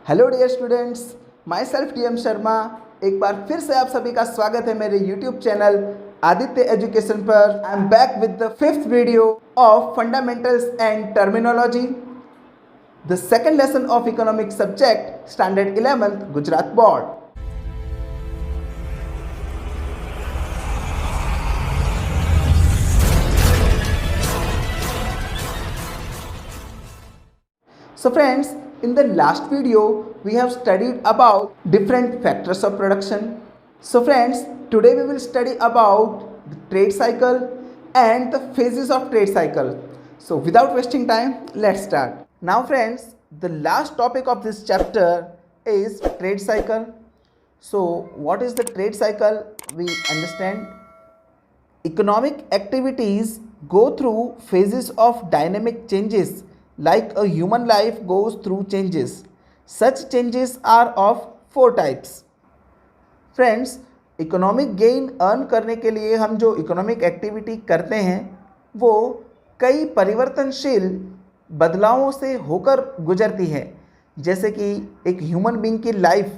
Hello dear students, myself T M Sharma. एक बार फिर से आप सभी का स्वागत है मेरे यूट्यूब चैनल आदित्य एजुकेशन पर। I am back with the fifth video of fundamentals and terminology, the second lesson of economic subject standard 11th Gujarat board. So friends, in the last video we have studied about different factors of production. So friends, today we will study about the trade cycle and the phases of trade cycle. So without wasting time, let's start. Now friends, the last topic of this chapter is trade cycle. So what is the trade cycle? We understand economic activities go through phases of dynamic changes like a human life goes through changes. Such changes are of four types. Friends, economic gain earn करने के लिए हम जो economic activity करते हैं वो कई परिवर्तनशील बदलावों से होकर गुजरती है। जैसे कि एक ह्यूमन बीइंग की लाइफ,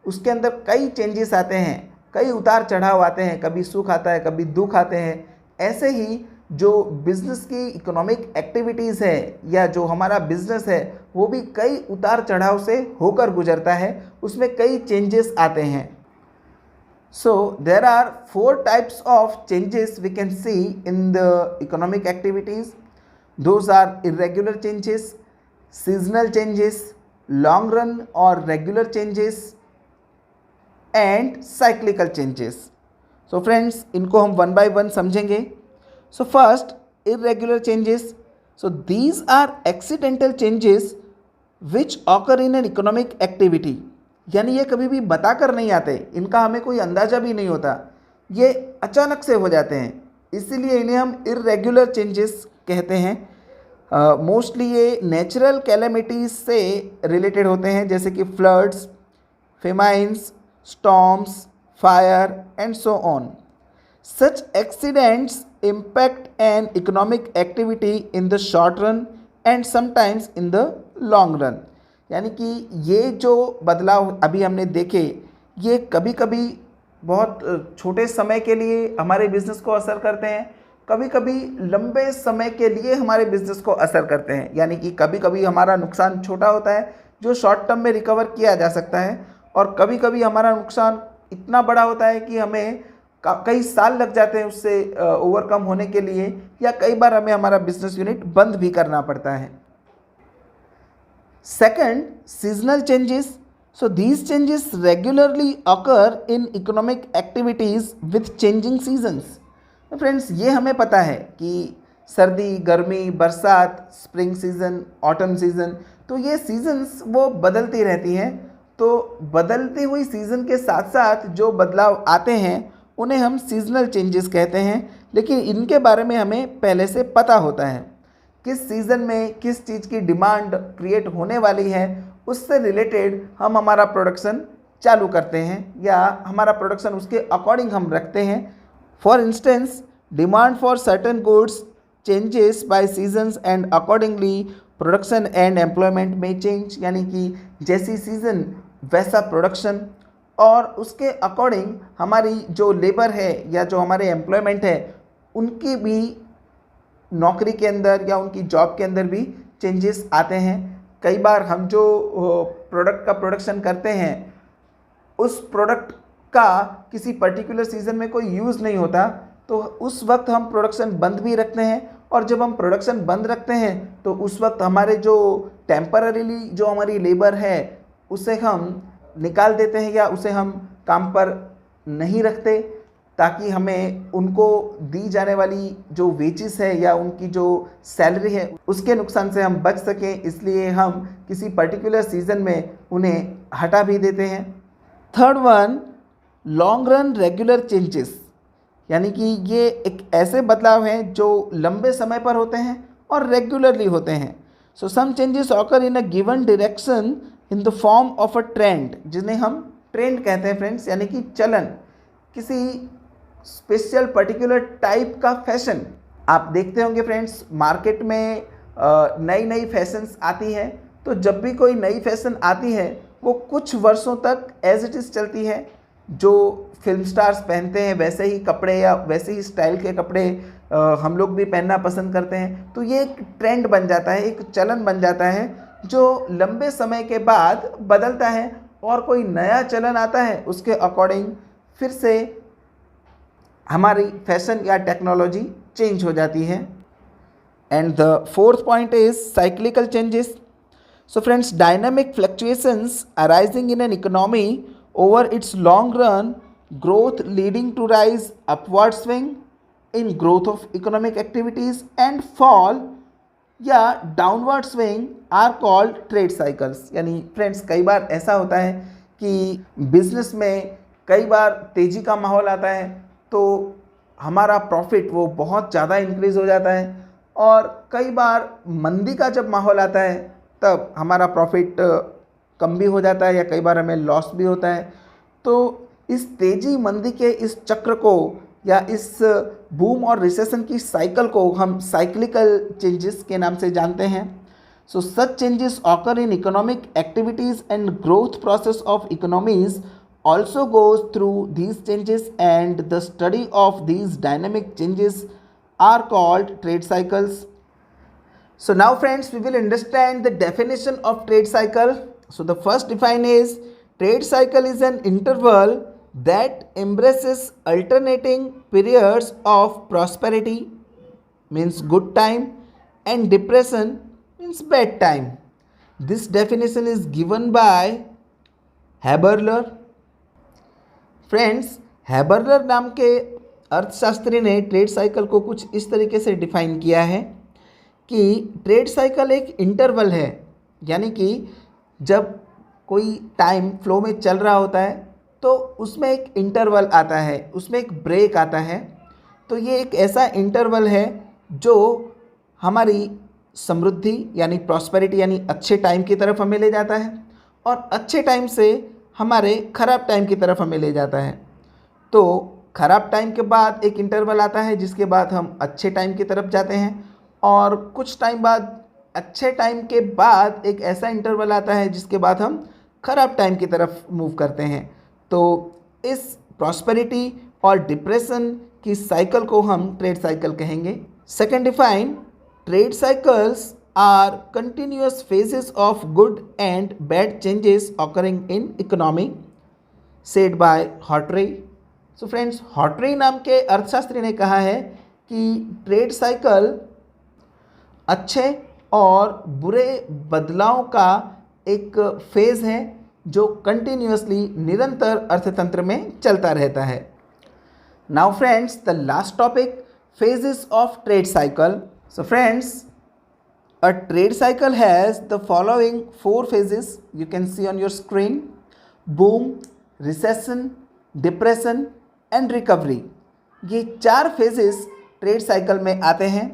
उसके अंदर कई चेंजेस आते हैं, कई उतार चढ़ाव आते हैं, कभी सुख आता है, कभी दुख आते हैं। ऐसे ही जो बिज़नेस की इकोनॉमिक एक्टिविटीज़ है या जो हमारा बिज़नेस है वो भी कई उतार चढ़ाव से होकर गुजरता है, उसमें कई चेंजेस आते हैं। So there are four types of changes we can see in the economic activities. Those are irregular changes, seasonal changes, long run और regular changes and cyclical changes. So friends, इनको हम वन बाय वन समझेंगे। So first, irregular changes. So these are accidental changes which occur in an economic activity. यानी ये कभी भी बताकर नहीं आते, इनका हमें कोई अंदाज़ा भी नहीं होता, ये अचानक से हो जाते हैं, इसीलिए इन्हें हम irregular changes कहते हैं। मोस्टली ये नेचुरल कैलेमिटीज़ से रिलेटेड होते हैं, जैसे कि floods, famines, storms, fire and so on. Such accidents impact an economic activity in the short run and sometimes in the long run. यानी कि ये जो बदलाव अभी हमने देखे, ये कभी कभी बहुत छोटे समय के लिए हमारे बिजनेस को असर करते हैं, कभी कभी लंबे समय के लिए हमारे बिजनेस को असर करते हैं। यानी कि कभी कभी हमारा नुकसान छोटा होता है जो शॉर्ट टर्म में रिकवर किया जा सकता है, और कभी कभी हमारा नुकसान इतना बड़ा होता है कि हमें कई साल लग जाते हैं उससे ओवरकम होने के लिए, या कई बार हमें हमारा बिजनेस यूनिट बंद भी करना पड़ता है। Second, seasonal changes. So these changes regularly occur in economic activities with changing seasons. Friends, ये हमें पता है कि सर्दी, गर्मी, बरसात, स्प्रिंग सीज़न, ऑटम सीज़न, तो ये सीजन्स वो बदलती रहती हैं। तो बदलती हुई सीज़न के साथ साथ जो बदलाव आते हैं उन्हें हम सीजनल चेंजेस कहते हैं, लेकिन इनके बारे में हमें पहले से पता होता है। किस सीज़न में किस चीज़ की डिमांड क्रिएट होने वाली है, उससे रिलेटेड हम हमारा प्रोडक्शन चालू करते हैं या हमारा प्रोडक्शन उसके अकॉर्डिंग हम रखते हैं। For instance, demand for certain goods changes by seasons and accordingly production and employment में चेंज। यानी कि जैसी सीज़न वैसा प्रोडक्शन, और उसके अकॉर्डिंग हमारी जो लेबर है या जो हमारे एम्प्लॉयमेंट है उनकी भी नौकरी के अंदर या उनकी जॉब के अंदर भी चेंजेस आते हैं। कई बार हम जो प्रोडक्ट का प्रोडक्शन करते हैं उस प्रोडक्ट का किसी पर्टिकुलर सीज़न में कोई यूज़ नहीं होता, तो उस वक्त हम प्रोडक्शन बंद भी रखते हैं, और जब हम प्रोडक्शन बंद रखते हैं तो उस वक्त हमारे जो टेम्पररीली जो हमारी लेबर है उसे हम निकाल देते हैं या उसे हम काम पर नहीं रखते, ताकि हमें उनको दी जाने वाली जो वेजेस है या उनकी जो सैलरी है उसके नुकसान से हम बच सकें, इसलिए हम किसी पर्टिकुलर सीज़न में उन्हें हटा भी देते हैं। Third one, long run regular changes. यानी कि ये एक ऐसे बदलाव हैं जो लंबे समय पर होते हैं और रेगुलरली होते हैं। So some changes occur in a given direction in the form of a trend, जिन्हें हम ट्रेंड कहते हैं फ्रेंड्स, यानी कि चलन, किसी स्पेशल पर्टिकुलर टाइप का फैशन। आप देखते होंगे फ्रेंड्स, मार्केट में नई नई फैशंस आती हैं, तो जब भी कोई नई फैशन आती है वो कुछ वर्षों तक एज इट इज़ चलती है। जो फिल्म स्टार्स पहनते हैं वैसे ही कपड़े या वैसे ही स्टाइल के कपड़े हम लोग भी पहनना पसंद करते हैं। तो ये एक ट्रेंड बन जाता है, एक चलन बन जाता है जो लंबे समय के बाद बदलता है और कोई नया चलन आता है, उसके अकॉर्डिंग फिर से हमारी फैशन या टेक्नोलॉजी चेंज हो जाती है। And the fourth point is cyclical changes. So friends, dynamic fluctuations arising in an economy over it's long run growth leading to rise, upward swing in growth of economic activities and fall या downward swing are called trade cycles. यानी friends, कई बार ऐसा होता है कि business में कई बार तेज़ी का माहौल आता है तो हमारा प्रॉफिट वो बहुत ज़्यादा इंक्रीज़ हो जाता है, और कई बार मंदी का जब माहौल आता है तब हमारा प्रॉफिट कम भी हो जाता है या कई बार हमें लॉस भी होता है। तो इस तेजी मंदी के इस चक्र को या इस बूम और रिसेशन की साइकिल को हम साइक्लिकल चेंजेस के नाम से जानते हैं। So such changes occur in economic activities and growth process of economies also goes through these changes, and the study of these dynamic changes are called trade cycles. So now friends, we will understand the definition of trade cycle. So the first define is trade cycle is an interval that embraces alternating periods of prosperity, means good time, and depression, means bad time. This definition is given by Haberler. Friends, Haberler नाम के अर्थशास्त्री ने trade cycle को कुछ इस तरीके से define किया है कि ट्रेड साइकिल एक इंटरवल है, यानी कि जब कोई टाइम फ्लो में चल रहा होता है तो उसमें एक इंटरवल आता है, उसमें एक ब्रेक आता है। तो ये एक ऐसा इंटरवल है जो हमारी समृद्धि यानी प्रॉस्पेरिटी यानी अच्छे टाइम की तरफ हमें ले जाता है, और अच्छे टाइम से हमारे ख़राब टाइम की तरफ हमें ले जाता है। तो ख़राब टाइम के बाद एक इंटरवल आता है जिसके बाद हम अच्छे टाइम की तरफ जाते हैं, और कुछ टाइम बाद अच्छे टाइम के बाद एक ऐसा इंटरवल आता है जिसके बाद हम ख़राब टाइम की तरफ मूव करते हैं। तो इस प्रॉस्पेरिटी और डिप्रेशन की साइकिल को हम ट्रेड साइकिल कहेंगे। Second define, trade cycles are continuous phases of good and bad changes occurring in economy, said by Hartree. So friends, Hartree नाम के अर्थशास्त्री ने कहा है कि ट्रेड साइकिल अच्छे और बुरे बदलाव का एक फेज़ है जो कंटिन्यूसली निरंतर अर्थतंत्र में चलता रहता है। Now friends, the last topic, phases of trade cycle. So friends, a trade cycle has the following 4 phases you can see on your screen: boom, recession, depression and recovery. ये 4 phases trade cycle में आते हैं।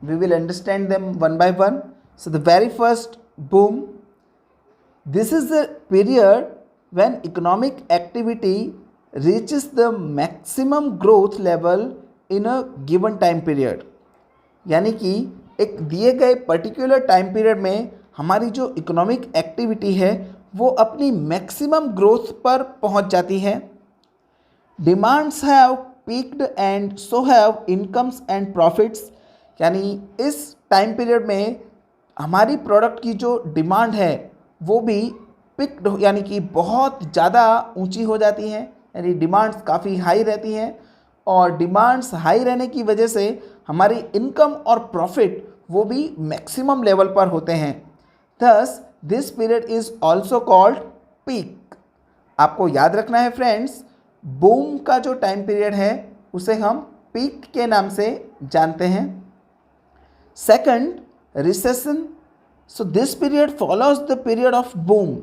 We will understand them one by one. So the very first, boom. This is the period when economic activity reaches the maximum growth level in a given time period. यानी कि एक दिए गए particular time period में हमारी जो economic activity है वो अपनी मैक्सिमम ग्रोथ पर पहुंच जाती है। Demands have peaked and so have incomes and profits. यानी इस टाइम पीरियड में हमारी प्रोडक्ट की जो डिमांड है वो भी पिक्ड यानी कि बहुत ज़्यादा ऊंची हो जाती है, यानी डिमांड्स काफ़ी हाई रहती हैं, और डिमांड्स हाई रहने की वजह से हमारी इनकम और प्रॉफिट वो भी मैक्सिमम लेवल पर होते हैं। Thus this period is also called peak. आपको याद रखना है फ्रेंड्स, बूम का जो टाइम पीरियड है उसे हम पीक के नाम से जानते हैं। Second, recession. So this period follows the period of boom.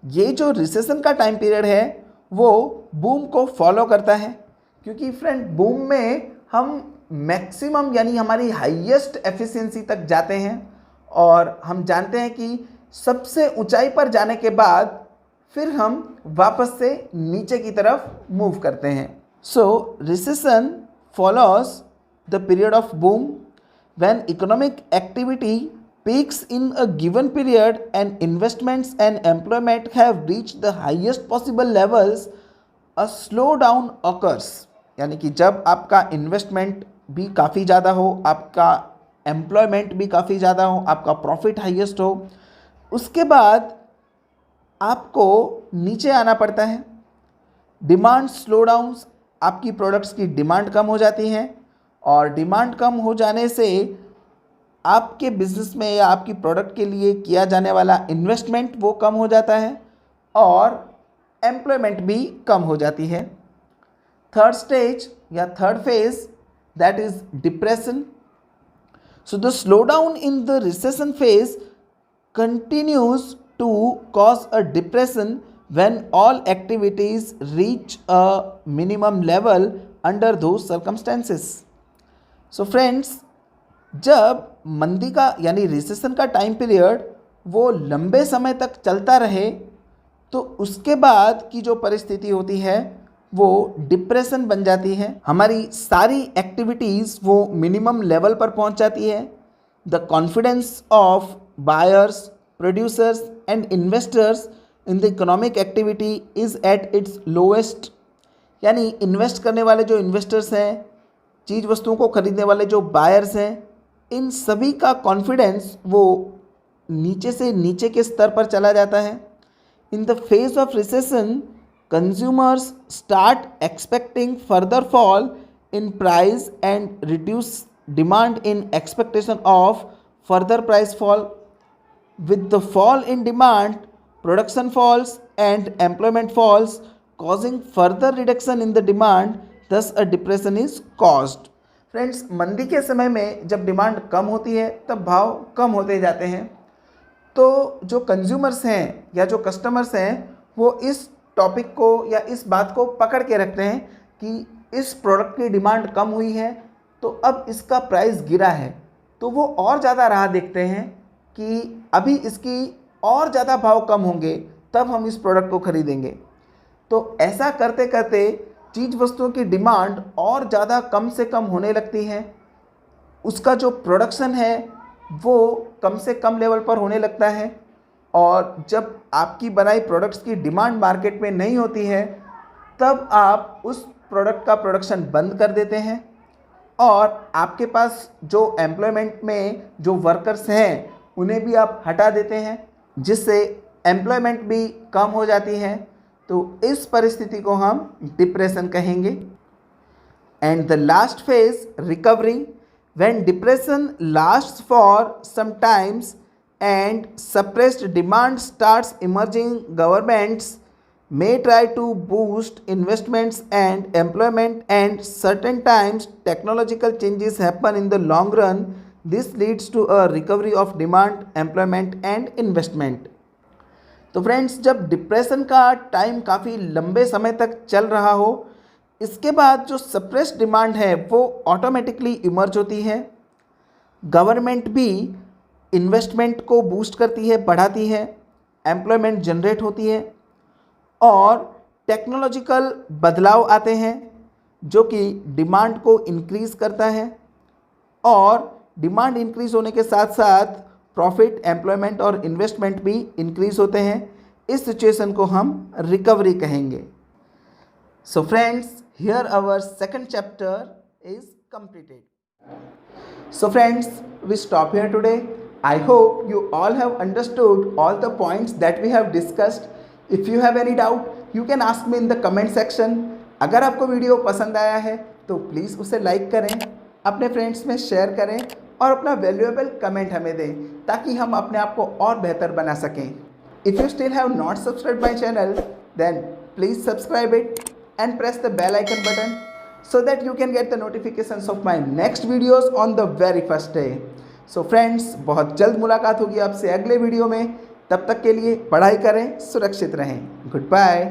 ये जो रिसेशन का टाइम पीरियड है वो बूम को फॉलो करता है, क्योंकि फ्रेंड बूम में हम मैक्सिमम यानी हमारी हाईएस्ट एफिशिएंसी तक जाते हैं, और हम जानते हैं कि सबसे ऊंचाई पर जाने के बाद फिर हम वापस से नीचे की तरफ मूव करते हैं। So recession follows the period of boom when economic activity peaks in a given period and investments and employment have reached the highest possible levels, a slowdown occurs. यानी कि जब आपका इन्वेस्टमेंट भी काफ़ी ज़्यादा हो, आपका एम्प्लॉयमेंट भी काफ़ी ज़्यादा हो, आपका प्रॉफिट हाईएस्ट हो, उसके बाद आपको नीचे आना पड़ता है. डिमांड स्लोडाउन्स, आपकी प्रोडक्ट्स की डिमांड कम हो जाती है और डिमांड कम हो जाने से आपके बिजनेस में या आपकी प्रोडक्ट के लिए किया जाने वाला इन्वेस्टमेंट वो कम हो जाता है और एम्प्लॉयमेंट भी कम हो जाती है. थर्ड स्टेज या third phase, that is depression. So the slowdown in the recession phase continues to cause a depression when all activities reach a minimum level under those circumstances. So friends, जब मंदी का यानी recession का time period वो लंबे समय तक चलता रहे तो उसके बाद की जो परिस्थिति होती है वो डिप्रेशन बन जाती है. हमारी सारी एक्टिविटीज़ वो मिनिमम लेवल पर पहुंच जाती है. The confidence of buyers, producers and investors in the economic activity is at its lowest. यानी इन्वेस्ट करने वाले जो इन्वेस्टर्स हैं, चीज़ वस्तुओं को खरीदने वाले जो बायर्स हैं, इन सभी का कॉन्फिडेंस वो नीचे से नीचे के स्तर पर चला जाता है. In the phase of recession, consumers start expecting further fall in price and reduce demand in expectation of further price fall. With the fall in demand, production falls and employment falls, causing further reduction in the demand, thus a depression is caused. Friends, मंदी के समय में जब demand कम होती है तब भाव कम होते जाते हैं. तो जो कंज्यूमर्स हैं या जो कस्टमर्स हैं वो इस टॉपिक को या इस बात को पकड़ के रखते हैं कि इस प्रोडक्ट की डिमांड कम हुई है तो अब इसका प्राइस गिरा है, तो वो और ज़्यादा राह देखते हैं कि अभी इसकी और ज़्यादा भाव कम होंगे तब हम इस प्रोडक्ट को खरीदेंगे. तो ऐसा करते करते चीज़ वस्तुओं की डिमांड और ज़्यादा कम से कम होने लगती है. उसका जो प्रोडक्शन है वो कम से कम लेवल पर होने लगता है और जब आपकी बनाई प्रोडक्ट्स की डिमांड मार्केट में नहीं होती है तब आप उस प्रोडक्ट का प्रोडक्शन बंद कर देते हैं और आपके पास जो एम्प्लॉयमेंट में जो वर्कर्स हैं उन्हें भी आप हटा देते हैं, जिससे एम्प्लॉयमेंट भी कम हो जाती है. तो इस परिस्थिति को हम डिप्रेशन कहेंगे. And the last phase, recovery. When depression lasts for some times and suppressed demand starts emerging, governments may try to boost investments and employment, and certain times technological changes happen in the long run. This leads to a recovery of demand, employment and investment. तो friends, जब depression का time काफ़ी लंबे समय तक चल रहा हो, इसके बाद जो सप्रेस्ड डिमांड है वो ऑटोमेटिकली इमर्ज होती है. गवर्नमेंट भी इन्वेस्टमेंट को बूस्ट करती है, बढ़ाती है, एम्प्लॉयमेंट जनरेट होती है और टेक्नोलॉजिकल बदलाव आते हैं जो कि डिमांड को इंक्रीज़ करता है और डिमांड इंक्रीज़ होने के साथ साथ प्रॉफिट, एम्प्लॉयमेंट और इन्वेस्टमेंट भी इंक्रीज़ होते हैं. इस सिचुएशन को हम रिकवरी कहेंगे. So friends, here our second chapter is completed. So friends, we stop here today. I hope you all have understood all the points that we have discussed. If you have any doubt, you can ask me in the comment section. अगर आपको video पसंद आया है तो please उसे like करें, अपने friends में शेयर करें और अपना वैल्यूएबल कमेंट हमें दें ताकि हम अपने आप को और बेहतर बना सकें. If you still have not subscribed my channel, then please subscribe it and press the bell icon button so that you can get the notifications of my next videos on the very first day. So friends, बहुत जल्द मुलाकात होगी आपसे अगले video में. तब तक के लिए पढ़ाई करें, सुरक्षित रहें. Good bye.